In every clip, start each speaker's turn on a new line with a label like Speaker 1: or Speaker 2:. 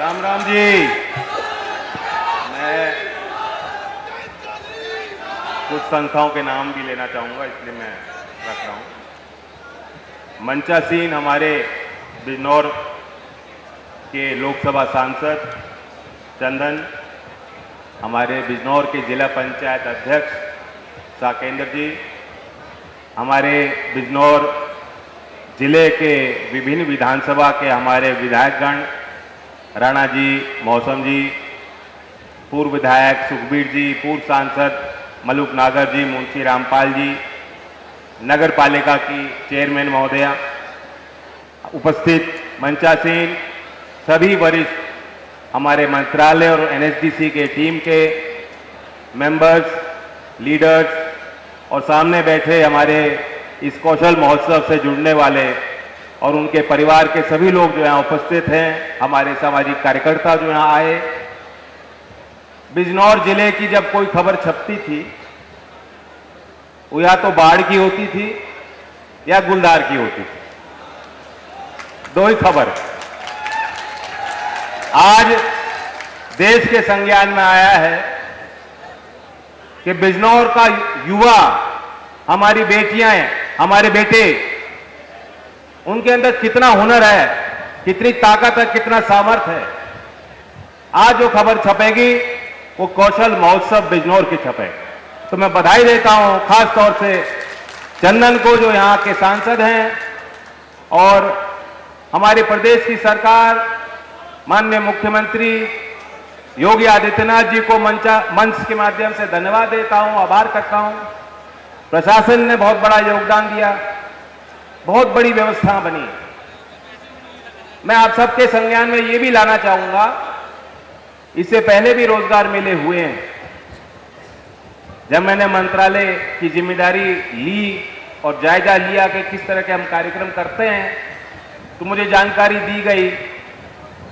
Speaker 1: राम राम जी। मैं कुछ संस्थाओं के नाम भी लेना चाहूँगा, इसलिए मैं रख रहा हूँ। मंचासीन हमारे बिजनौर के लोकसभा सांसद चंदन, हमारे बिजनौर के जिला पंचायत अध्यक्ष साकेंद्र जी, हमारे बिजनौर जिले के विभिन्न विधानसभा के हमारे विधायकगण राणा जी, मौसम जी, पूर्व विधायक सुखबीर जी, पूर्व सांसद मलुक नागर जी, मुंशी रामपाल जी, नगर पालिका की चेयरमैन महोदया, उपस्थित मंचासीन सभी वरिष्ठ हमारे मंत्रालय और एनएसडीसी के टीम के मेंबर्स, लीडर्स और सामने बैठे हमारे इस कौशल महोत्सव से जुड़ने वाले और उनके परिवार के सभी लोग जो यहाँ उपस्थित हैं, हमारे सामाजिक कार्यकर्ता जो यहाँ आए। बिजनौर जिले की जब कोई खबर छपती थी, वो या तो बाढ़ की होती थी या गुलदार की होती थी, दो ही खबर। आज देश के संज्ञान में आया है कि बिजनौर का युवा, हमारी बेटियां, हमारे बेटे, उनके अंदर कितना हुनर है, कितनी ताकत है, कितना सामर्थ्य है। आज जो खबर छपेगी वो कौशल महोत्सव बिजनौर की छपेगी। तो मैं बधाई देता हूं खास तौर से चंदन को, जो यहां के सांसद हैं, और हमारे प्रदेश की सरकार, माननीय मुख्यमंत्री योगी आदित्यनाथ जी को मंच के माध्यम से धन्यवाद देता हूं, आभार करता हूं। प्रशासन ने बहुत बड़ा योगदान दिया, बहुत बड़ी व्यवस्था बनी। मैं आप सबके संज्ञान में ये भी लाना चाहूंगा, इससे पहले भी रोजगार मेले हुए हैं। जब मैंने मंत्रालय की जिम्मेदारी ली और जायजा लिया कि किस तरह के हम कार्यक्रम करते हैं, तो मुझे जानकारी दी गई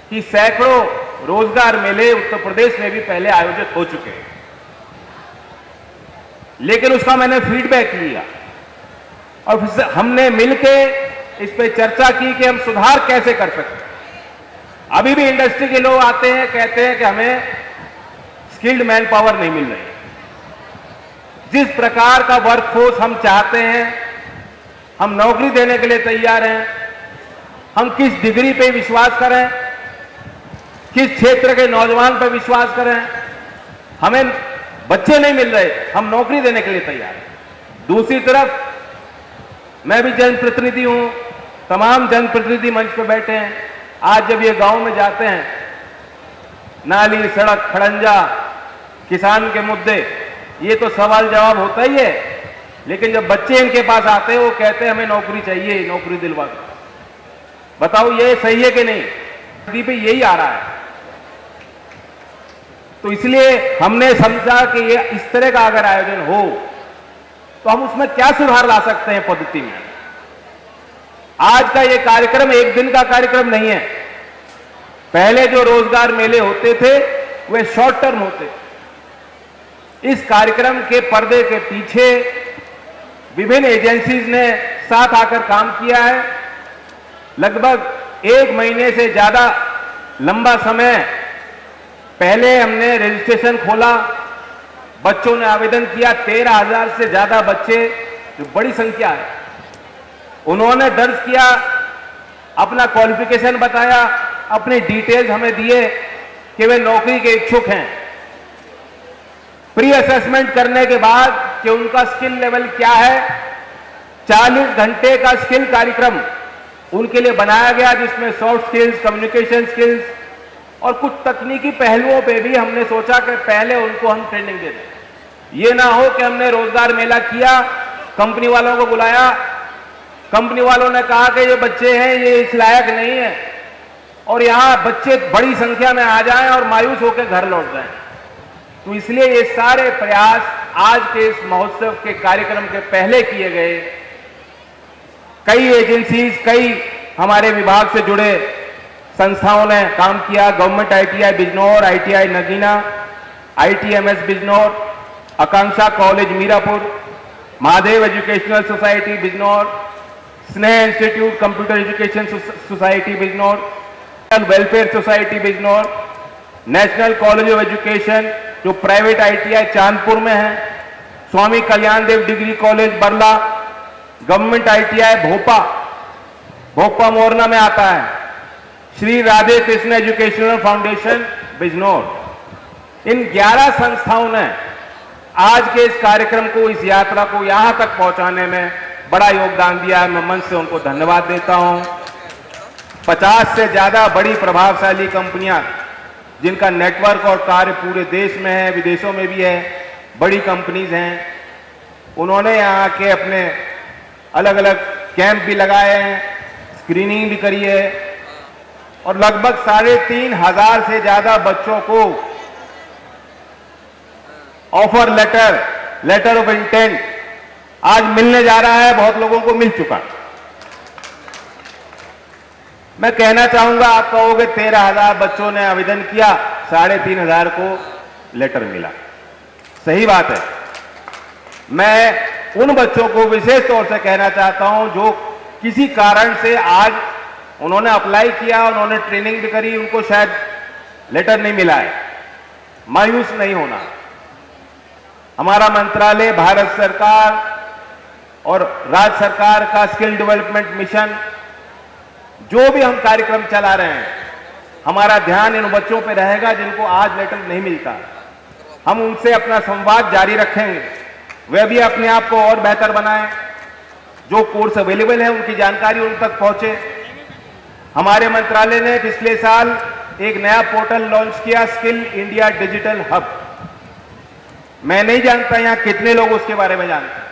Speaker 1: कि सैकड़ों रोजगार मेले उत्तर प्रदेश में भी पहले आयोजित हो चुके हैं। लेकिन उसका मैंने फीडबैक लिया और फिर हमने मिलके इस पे चर्चा की कि हम सुधार कैसे कर सकते हैं। अभी भी इंडस्ट्री के लोग आते हैं, कहते हैं कि हमें स्किल्ड मैन पावर नहीं मिल रही। जिस प्रकार का वर्कफोर्स हम चाहते हैं, हम नौकरी देने के लिए तैयार हैं, हम किस डिग्री पे विश्वास करें, किस क्षेत्र के नौजवान पर विश्वास करें, हमें बच्चे नहीं मिल रहे, हम नौकरी देने के लिए तैयार हैं। दूसरी तरफ मैं भी जनप्रतिनिधि हूं, तमाम जनप्रतिनिधि मंच पर बैठे हैं। आज जब ये गांव में जाते हैं, नाली, सड़क, खड़ंजा, किसान के मुद्दे, ये तो सवाल जवाब होता ही है। लेकिन जब बच्चे इनके पास आते हैं, वो कहते हैं हमें नौकरी चाहिए, नौकरी दिलवा दो। बताओ ये सही है कि नहीं? नदी पे यही आ रहा है। तो इसलिए हमने समझा कि ये इस तरह का अगर आयोजन हो तो हम उसमें क्या सुधार ला सकते हैं पद्धति में। आज का ये कार्यक्रम एक दिन का कार्यक्रम नहीं है। पहले जो रोजगार मेले होते थे वे शॉर्ट टर्म होते। इस कार्यक्रम के पर्दे के पीछे विभिन्न एजेंसीज ने साथ आकर काम किया है। लगभग 1 महीने से ज्यादा लंबा समय पहले हमने रजिस्ट्रेशन खोला, बच्चों ने आवेदन किया। 13,000 से ज्यादा बच्चे, जो बड़ी संख्या है, उन्होंने दर्ज किया, अपना क्वालिफिकेशन बताया, अपनी डिटेल्स हमें दिए कि वे नौकरी के इच्छुक हैं। प्री असेसमेंट करने के बाद कि उनका स्किल लेवल क्या है, 40 घंटे का स्किल कार्यक्रम उनके लिए बनाया गया, जिसमें सॉफ्ट स्किल्स, कम्युनिकेशन स्किल्स और कुछ तकनीकी पहलुओं पे भी हमने सोचा कि पहले उनको हम ट्रेनिंग दे दें। ये ना हो कि हमने रोजगार मेला किया, कंपनी वालों को बुलाया, कंपनी वालों ने कहा कि ये बच्चे हैं, ये इस लायक नहीं है, और यहाँ बच्चे बड़ी संख्या में आ जाएं और मायूस होकर घर लौट जाएं। तो इसलिए ये सारे प्रयास आज के इस महोत्सव के कार्यक्रम के पहले किए गए। कई एजेंसीज, कई हमारे विभाग से जुड़े संस्थाओं ने काम किया। Government ITI Bijnor, ITI Nagina, ITMS Bijnor, Akanksha college Mirapur, Mahadev educational society Bijnor, Sneh institute computer education society Bijnor, welfare society Bijnor, national college of education जो प्राइवेट ITI चांदपुर में है, Swami Kalyan Dev degree college Barla, government ITI Bhopa Morna में आता है, श्री राधे कृष्ण एजुकेशनल फाउंडेशन बिजनौर। इन 11 संस्थाओं ने आज के इस कार्यक्रम को, इस यात्रा को यहां तक पहुंचाने में बड़ा योगदान दिया है। मैं मन से उनको धन्यवाद देता हूं। 50 से ज्यादा बड़ी प्रभावशाली कंपनियां जिनका नेटवर्क और कार्य पूरे देश में है, विदेशों में भी है, बड़ी कंपनीज हैं, उन्होंने यहाँ के अपने अलग अलग कैंप भी लगाए हैं, स्क्रीनिंग भी करी है और लगभग 3,500 से ज्यादा बच्चों को ऑफर लेटर ऑफ इंटेंट आज मिलने जा रहा है। बहुत लोगों को मिल चुका। मैं कहना चाहूंगा, आप कहोगे 13,000 बच्चों ने आवेदन किया, 3,500 को लेटर मिला। सही बात है। मैं उन बच्चों को विशेष तौर से कहना चाहता हूं जो किसी कारण से आज उन्होंने अप्लाई किया, उन्होंने ट्रेनिंग भी करी, उनको शायद लेटर नहीं मिला है। मायूस नहीं होना। हमारा मंत्रालय, भारत सरकार और राज्य सरकार का स्किल डेवलपमेंट मिशन, जो भी हम कार्यक्रम चला रहे हैं, हमारा ध्यान इन बच्चों पे रहेगा जिनको आज लेटर नहीं मिलता। हम उनसे अपना संवाद जारी रखेंगे, वे भी अपने आप को और बेहतर बनाएं, जो कोर्स अवेलेबल है उनकी जानकारी उन तक पहुंचे। हमारे मंत्रालय ने पिछले साल एक नया पोर्टल लॉन्च किया, स्किल इंडिया डिजिटल हब। मैं नहीं जानता यहां कितने लोग उसके बारे में जानते हैं।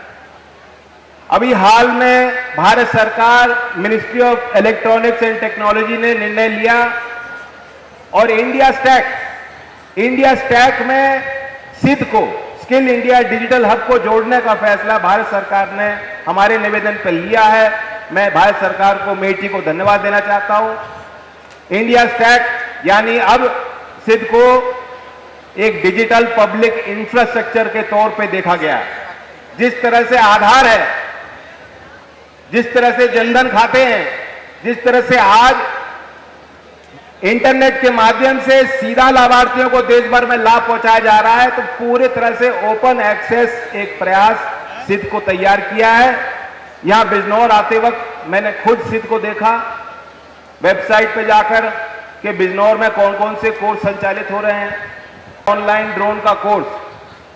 Speaker 1: अभी हाल में भारत सरकार, ministry of electronics and technology ने निर्णय लिया और इंडिया स्टैक में सिद्ध को, स्किल इंडिया डिजिटल हब को जोड़ने का फैसला भारत सरकार ने हमारे निवेदन पर लिया है। मैं भारत सरकार को, मेटी को धन्यवाद देना चाहता हूं। इंडिया स्टैक यानी अब सिद्ध को एक डिजिटल पब्लिक इंफ्रास्ट्रक्चर के तौर पे देखा गया है। जिस तरह से आधार है, जिस तरह से जनधन खाते हैं, जिस तरह से आज इंटरनेट के माध्यम से सीधा लाभार्थियों को देश भर में लाभ पहुंचाया जा रहा है, तो पूरी तरह से ओपन एक्सेस एक प्रयास सिद्ध को तैयार किया है। यहां बिजनौर आते वक्त मैंने खुद सिद्ध को देखा, वेबसाइट पे जाकर कि बिजनौर में कौन कौन से कोर्स संचालित हो रहे हैं। ऑनलाइन ड्रोन का कोर्स,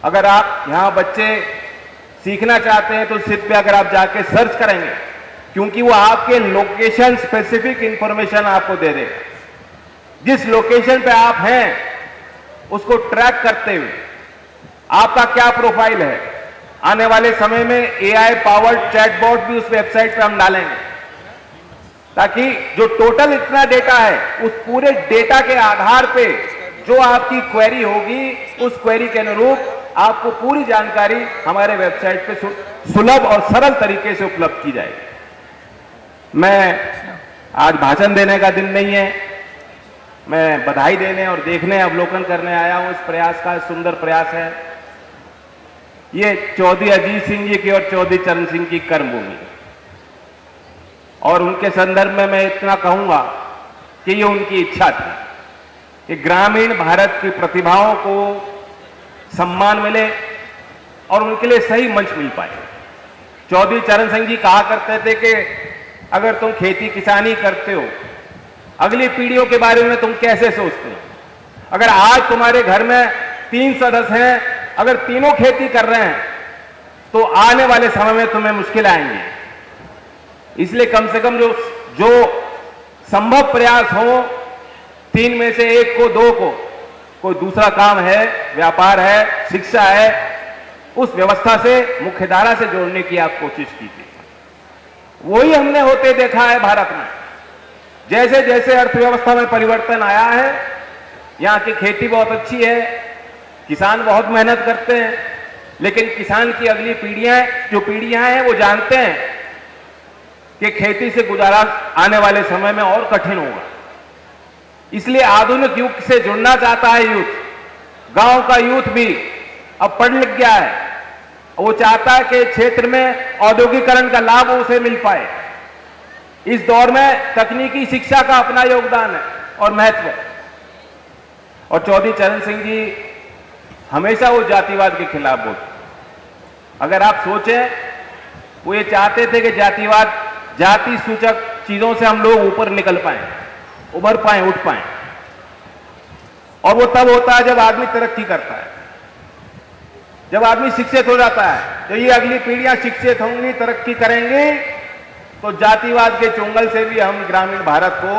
Speaker 1: अगर आप यहां बच्चे सीखना चाहते हैं तो सिद्ध पे अगर आप जाके सर्च करेंगे, क्योंकि वो आपके लोकेशन स्पेसिफिक इंफॉर्मेशन आपको दे देगा। जिस लोकेशन पे आप हैं उसको ट्रैक करते हुए आपका क्या प्रोफाइल है, आने वाले समय में AI पावर्ड चैटबॉट भी उस वेबसाइट पे हम डालेंगे, ताकि जो टोटल इतना डेटा है उस पूरे डेटा के आधार पे जो आपकी क्वेरी होगी, उस क्वेरी के अनुरूप आपको पूरी जानकारी हमारे वेबसाइट पे सुलभ और सरल तरीके से उपलब्ध की जाएगी। मैं आज भाषण देने का दिन नहीं है, मैं बधाई देने और देखने, अवलोकन करने आया हूं। इस प्रयास का सुंदर प्रयास है। ये चौधरी अजीत सिंह जी की और चौधरी चरण सिंह की कर्मभूमि, और उनके संदर्भ में मैं इतना कहूंगा कि ये उनकी इच्छा थी कि ग्रामीण भारत की प्रतिभाओं को सम्मान मिले और उनके लिए सही मंच मिल पाए। चौधरी चरण सिंह जी कहा करते थे कि अगर तुम खेती किसानी करते हो, अगली पीढ़ियों के बारे में तुम कैसे सोचते हो? अगर आज तुम्हारे घर में 3 सदस्य हैं, अगर तीनों खेती कर रहे हैं तो आने वाले समय में तुम्हें मुश्किल आएंगी। इसलिए कम से कम जो संभव प्रयास हो, 3 में से 1 को, 2 को, कोई दूसरा काम है, व्यापार है, शिक्षा है, उस व्यवस्था से, मुख्यधारा से जोड़ने की आप कोशिश कीजिए। वही हमने होते देखा है भारत में। जैसे जैसे अर्थव्यवस्था में परिवर्तन आया है, यहां की खेती बहुत अच्छी है, किसान बहुत मेहनत करते हैं, लेकिन किसान की अगली पीढ़ियां हैं वो जानते हैं कि खेती से गुजारा आने वाले समय में और कठिन होगा। इसलिए आधुनिक युग से जुड़ना चाहता है यूथ। गांव का यूथ भी अब पढ़ लिख गया है, वो चाहता है कि क्षेत्र में औद्योगिकरण का लाभ उसे मिल पाए। इस दौर में तकनीकी शिक्षा का अपना योगदान है, और महत्व। और चौधरी चरण सिंह जी हमेशा वो जातिवाद के खिलाफ बोलते। अगर आप सोचें, वो ये चाहते थे कि जातिवाद, जाति सूचक चीजों से हम लोग ऊपर निकल पाएं, उभर पाएं, उठ पाएं। और वो तब होता है जब आदमी तरक्की करता है, जब आदमी शिक्षित हो जाता है। तो ये अगली पीढ़ियां शिक्षित होंगी, तरक्की करेंगी, तो जातिवाद के चुंगल से भी हम ग्रामीण भारत को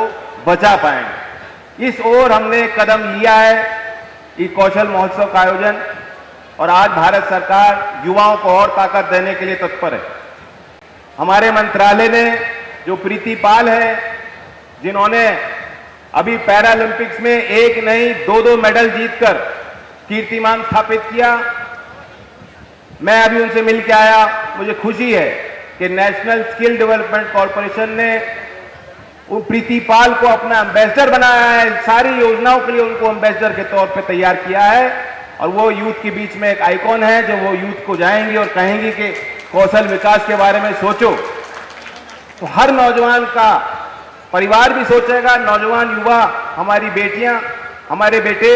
Speaker 1: बचा पाएंगे। इस ओर हमने कदम लिया है, ये कौशल महोत्सव का आयोजन। और आज भारत सरकार युवाओं को और ताकत देने के लिए तत्पर है। हमारे मंत्रालय ने जो प्रीति पाल है, जिन्होंने अभी पैरालंपिक्स में एक नहीं 2-2 मेडल जीतकर कीर्तिमान स्थापित किया, मैं अभी उनसे मिल के आया। मुझे खुशी है कि नेशनल स्किल डेवलपमेंट कॉर्पोरेशन ने उन प्रीति पाल को अपना एम्बेसडर बनाया है। सारी योजनाओं के लिए उनको एम्बेसडर के तौर पे तैयार किया है। और वो यूथ के बीच में एक आइकॉन है, जो वो यूथ को जाएंगी और कहेंगी कि कौशल विकास के बारे में सोचो। तो हर नौजवान का परिवार भी सोचेगा, नौजवान युवा, हमारी बेटियां, हमारे बेटे,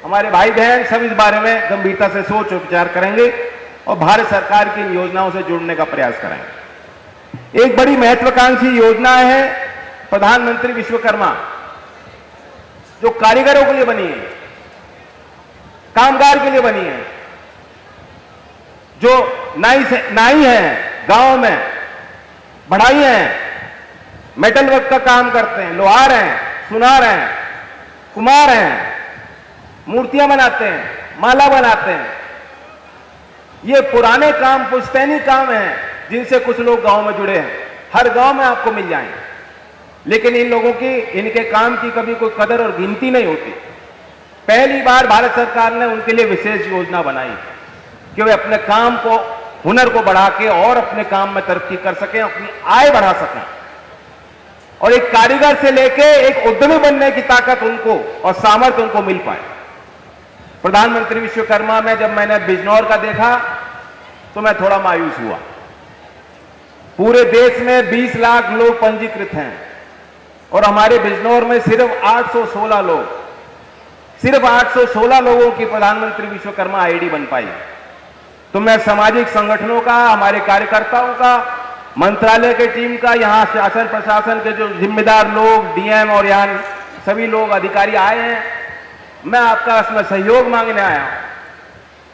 Speaker 1: हमारे भाई बहन सब इस बारे में गंभीरता से सोच विचार करेंगे और भारत सरकार की इन योजनाओं से जुड़ने का प्रयास करेंगे। एक बड़ी महत्वाकांक्षी योजना है प्रधानमंत्री विश्वकर्मा, जो कारीगरों के लिए बनी है, कामगार के लिए बनी है। जो नाई हैं गांव में, बढ़ाई हैं, मेटल वर्क का काम करते हैं, लोहार हैं, सुनार हैं, कुम्हार हैं, मूर्तियां बनाते हैं, माला बनाते हैं। ये पुराने काम, पुश्तैनी काम हैं, जिनसे कुछ लोग गांव में जुड़े हैं। हर गांव में आपको मिल जाएंगे, लेकिन इन लोगों की, इनके काम की कभी कोई कदर और गिनती नहीं होती। पहली बार भारत सरकार ने उनके लिए विशेष योजना बनाई कि वे अपने काम को, हुनर को बढ़ा के और अपने काम में तरक्की कर सकें, अपनी आय बढ़ा सकें। और एक कारीगर से लेके एक उद्यमी बनने की ताकत उनको और सामर्थ्य उनको मिल पाए। प्रधानमंत्री विश्वकर्मा में जब मैंने बिजनौर का देखा तो मैं थोड़ा मायूस हुआ। पूरे देश में 20 लाख लोग पंजीकृत हैं और हमारे बिजनौर में सिर्फ 816 लोग, सिर्फ 816 लोगों की प्रधानमंत्री विश्वकर्मा आईडी बन पाई। तो मैं सामाजिक संगठनों का, हमारे कार्यकर्ताओं का, मंत्रालय के टीम का, यहां शासन प्रशासन के जो जिम्मेदार लोग, डीएम और यहां सभी लोग अधिकारी आए हैं, मैं आपका इसमें सहयोग मांगने आया हूं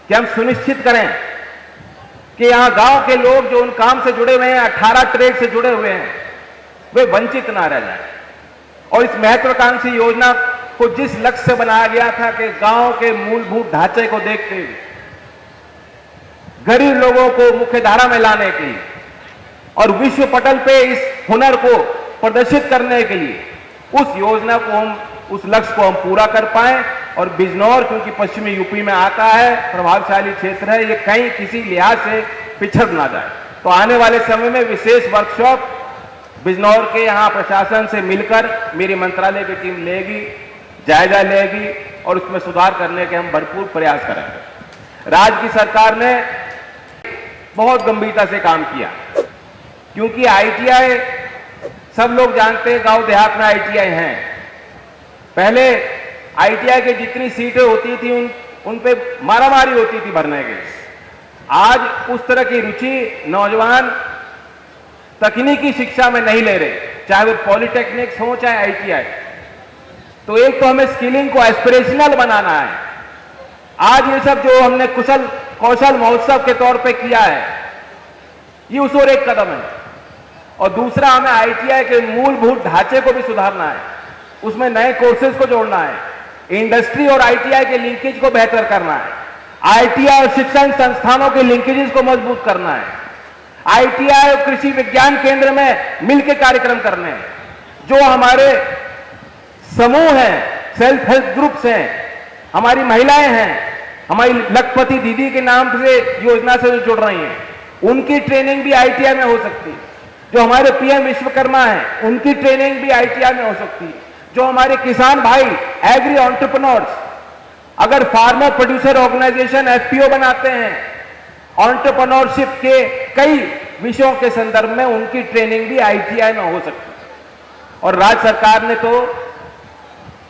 Speaker 1: कि हम सुनिश्चित करें कि यहां गांव के लोग जो उन काम से जुड़े हुए हैं, 18 ट्रेड से जुड़े हुए हैं, वे वंचित ना रह जाएं। और इस महत्वाकांक्षी योजना को जिस लक्ष्य से बनाया गया था कि गांव के मूलभूत ढांचे को देखते हुए गरीब लोगों को मुख्यधारा में लाने के लिए और विश्व पटल पे इस हुनर को प्रदर्शित करने के लिए, उस योजना को हम, उस लक्ष्य को हम पूरा कर पाए। और बिजनौर क्योंकि पश्चिमी यूपी में आता है, प्रभावशाली क्षेत्र है, ये कहीं किसी लिहाज से पिछड़ ना जाए। तो आने वाले समय में विशेष वर्कशॉप बिजनौर के यहां प्रशासन से मिलकर मेरी मंत्रालय की टीम लेगी, जायजा लेगी और उसमें सुधार करने के हम भरपूर प्रयास करेंगे। राज्य की सरकार ने बहुत गंभीरता से काम किया, क्योंकि आईटीआई, सब लोग जानते हैं गांव देहात में आईटीआई हैं। पहले आईटीआई की जितनी सीटें होती थी उन पे मारामारी होती थी भरने के। आज उस तरह की रुचि नौजवान तकनीकी शिक्षा में नहीं ले रहे, चाहे वो पॉलिटेक्निक्स हो चाहे आईटीआई। तो एक तो हमें स्किलिंग को एस्पिरेशनल बनाना है। आज ये सब जो हमने कौशल महोत्सव के तौर पे किया है, ये उस ओर एक कदम है। और दूसरा, हमें आईटीआई के मूलभूत ढांचे को भी सुधारना है, उसमें नए कोर्सेज को जोड़ना है, इंडस्ट्री और आईटीआई के लिंकेज को बेहतर करना है, आईटीआई और शिक्षण संस्थानों के लिंकेजेस को मजबूत करना है, आईटीआई और कृषि विज्ञान केंद्र में मिलकर कार्यक्रम करने हैं। जो हमारे समूह हैं, सेल्फ हेल्प ग्रुप्स हैं, हमारी महिलाएं हैं, हमारी लखपति दीदी के नाम से योजना से जो जुड़ रही हैं, उनकी ट्रेनिंग भी आईटीआई में हो सकती है। जो हमारे पीएम विश्वकर्मा हैं, उनकी ट्रेनिंग भी आईटीआई में हो सकती है। जो हमारे किसान भाई, एग्री एंटरप्रेन्योर्स, अगर फार्मर प्रोड्यूसर ऑर्गेनाइजेशन एफपीओ बनाते हैं, एंटरप्रेन्योरशिप के कई विषयों के संदर्भ में उनकी ट्रेनिंग भी आईटीआई में हो सकती है। और राज्य सरकार ने तो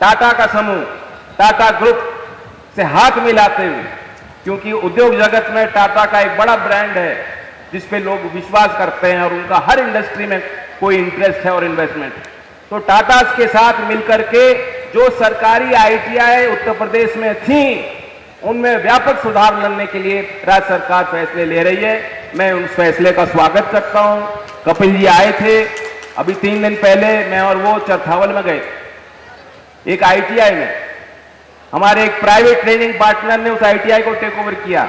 Speaker 1: टाटा का समूह, टाटा ग्रुप से हाथ मिलाते हुए, क्योंकि उद्योग जगत में टाटा का एक बड़ा ब्रांड है जिस पे लोग विश्वास करते हैं और उनका हर इंडस्ट्री में कोई इंटरेस्ट है और इन्वेस्टमेंट, तो टाटा के साथ मिलकर के जो सरकारी आईटीआई उत्तर प्रदेश में थी उनमें व्यापक सुधार लाने के लिए राज्य सरकार फैसले ले रही है। मैं उस फैसले का स्वागत करता हूं। कपिल जी आए थे अभी 3 दिन पहले, मैं और वो चरथावल में गए एक आईटीआई में। हमारे एक प्राइवेट ट्रेनिंग पार्टनर ने उस आईटीआई को टेक ओवर किया।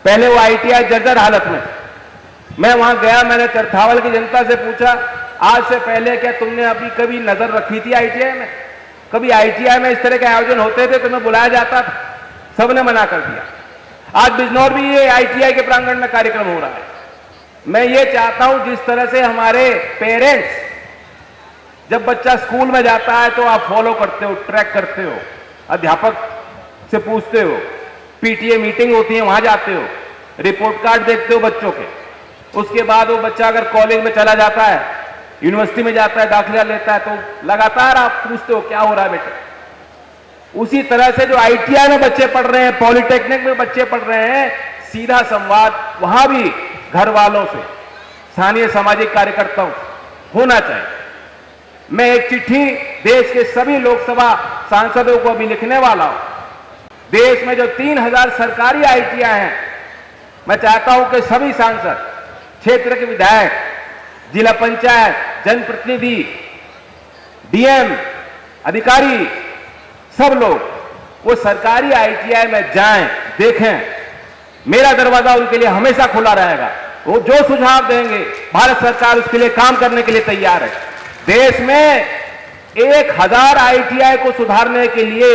Speaker 1: पहले वो आईटीआई जर्जर हालत में, मैं वहां गया, मैंने चरथावल की जनता से पूछा, आज से पहले क्या तुमने अभी कभी नजर रखी थी आईटीआई में? कभी आईटीआई में इस तरह के आयोजन होते थे, तुम्हें बुलाया जाता था? सबने मना कर दिया। आज बिजनौर भी ये आईटीआई के प्रांगण में कार्यक्रम हो रहा है। मैं ये चाहता हूं जिस तरह से हमारे पेरेंट्स, जब बच्चा स्कूल में जाता है तो आप फॉलो करते हो, ट्रैक करते हो, अध्यापक से पूछते हो, पीटीए मीटिंग होती है वहां जाते हो, रिपोर्ट कार्ड देखते हो बच्चों के, उसके बाद वो बच्चा अगर कॉलेज में चला जाता है, यूनिवर्सिटी में जाता है, दाखिला लेता है, तो लगातार आप पूछते हो क्या हो रहा है बेटा। उसी तरह से जो आईटीआई में बच्चे पढ़ रहे हैं, पॉलिटेक्निक में बच्चे पढ़ रहे हैं, सीधा संवाद वहां भी घर वालों से, स्थानीय सामाजिक कार्यकर्ताओं से होना चाहिए। मैं एक चिट्ठी देश के सभी लोकसभा सांसदों को अभी लिखने वाला हूं। देश में जो 3000 सरकारी आईटीआई हैं, मैं चाहता हूं कि सभी सांसद, क्षेत्र के विधायक, जिला पंचायत, जनप्रतिनिधि, डीएम, अधिकारी, सब लोग वो सरकारी आईटीआई में जाएं, देखें। मेरा दरवाजा उनके लिए हमेशा खुला रहेगा। वो जो सुझाव देंगे, भारत सरकार उसके लिए काम करने के लिए तैयार है। देश में 1000 आईटीआई को सुधारने के लिए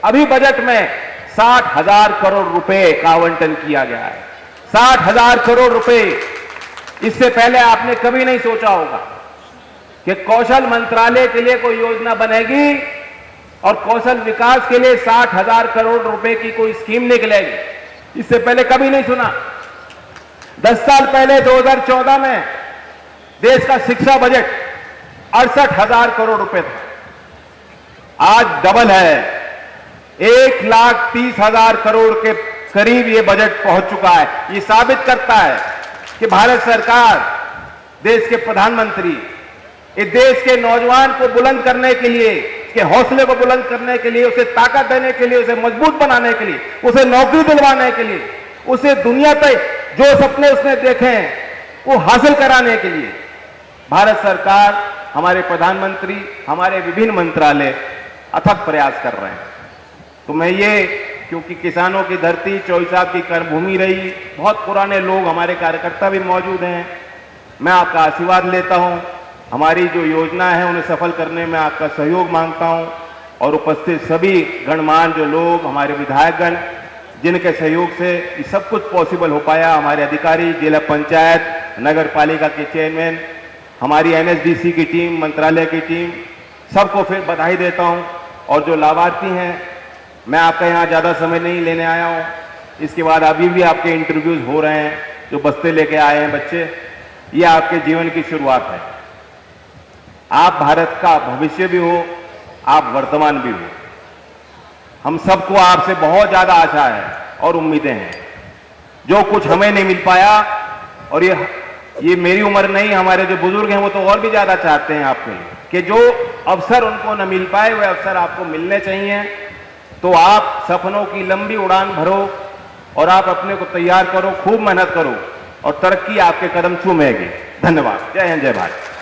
Speaker 1: अभी बजट में 60,000 करोड़ रुपए का आवंटन किया गया है। 60,000 करोड़ रुपए। इससे पहले आपने कभी नहीं सोचा होगा कि कौशल मंत्रालय के लिए कोई योजना बनेगी और कौशल विकास के लिए 60,000 करोड़ रुपए की कोई स्कीम निकलेगी। इससे पहले कभी नहीं सुना। 10 साल पहले 2014 में देश का शिक्षा बजट 68,000 करोड़ रुपए था। आज डबल है, 1,30,000 करोड़ के करीब ये बजट पहुंच चुका है। ये साबित करता है कि भारत सरकार, देश के प्रधानमंत्री, इस देश के नौजवान को बुलंद करने के लिए, उसके हौसले को बुलंद करने के लिए, उसे ताकत देने के लिए, उसे मजबूत बनाने के लिए, उसे नौकरी दिलवाने के लिए, उसे दुनिया तक जो सपने उसने देखे हैं वो हासिल कराने के लिए भारत सरकार, हमारे प्रधानमंत्री, हमारे विभिन्न मंत्रालय अथक प्रयास कर रहे हैं। तो मैं ये, क्योंकि किसानों की धरती, चौधरी साहब की कर्मभूमि रही, बहुत पुराने लोग, हमारे कार्यकर्ता भी मौजूद हैं, मैं आपका आशीर्वाद लेता हूं। हमारी जो योजना है उन्हें सफल करने में आपका सहयोग मांगता हूं और उपस्थित सभी गणमान्य जो लोग, हमारे विधायकगण, जिनके सहयोग से ये सब कुछ पॉसिबल हो पाया, हमारे अधिकारी, जिला पंचायत, नगर पालिका के चेयरमैन, हमारी एनएसडीसी की टीम, मंत्रालय की टीम, सबको फिर बधाई देता हूं। और जो लाभार्थी हैं, मैं आपका यहाँ ज़्यादा समय नहीं लेने आया हूँ। इसके बाद अभी भी आपके इंटरव्यूज हो रहे हैं, जो बस्ते लेके आए हैं बच्चे, ये आपके जीवन की शुरुआत है। आप भारत का भविष्य भी हो, आप वर्तमान भी हो। हम सबको आपसे बहुत ज़्यादा आशा है और उम्मीदें हैं। जो कुछ हमें नहीं मिल पाया, और ये मेरी उम्र नहीं, हमारे जो बुजुर्ग हैं वो तो और भी ज़्यादा चाहते हैं आपके लिए कि जो अवसर उनको न मिल पाए वे अवसर आपको मिलने चाहिए। तो आप सपनों की लंबी उड़ान भरो और आप अपने को तैयार करो, खूब मेहनत करो और तरक्की आपके कदम चूमेगी। धन्यवाद। जय हिंद, जय भारत।